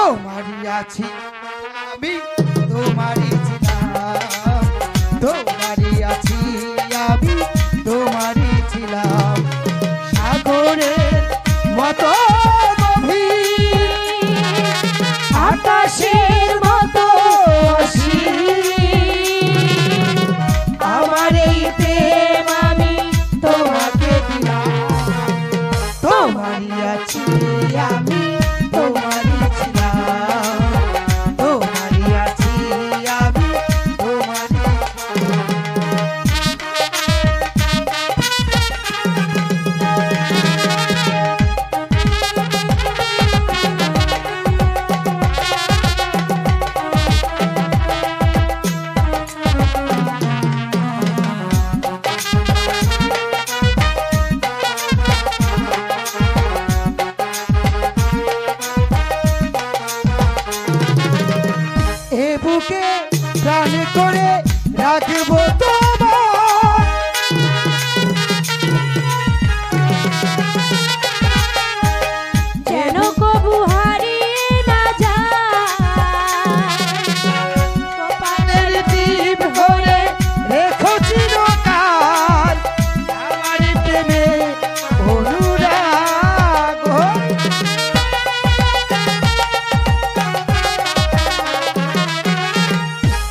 তোমারই আছি আমি তোমারই ছিলাম তোমারই আছি আমি তোমারই ছিলাম সাগরের মতো গভীর আকাশের মতো অসীম আমার এই প্রেম আমি তোমাকে দিলাম তোমারই আছি আমি তোমারই ছিলাম তোমারই আছি আমি তোমারই এ বুকে প্রাণ করে রাখবো তোমার যেন কবু হারিয়ে না যায় কপালের দীপ ভরে রেখো চিরকাল আমার প্রেমে অনুরাগ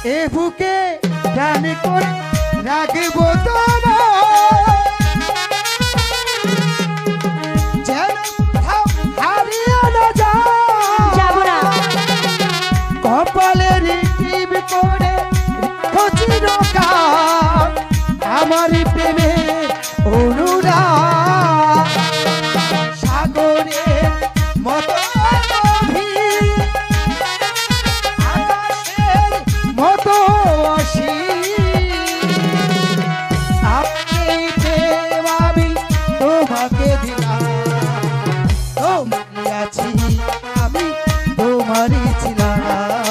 এ বুকে প্রাণ করে রাখবো তোমার যেন কোথাও হারিয়ে না যায় যাব না কপালের টিপ করে রেখো চিরকাল আমার প্রেমে অনুরাগ সাগরের মতো গভীর আকাশের মতো অসীম এই প্রেম আমি তোমাকে দিলাম তোমারই আছি আমি তোমারই ছিলাম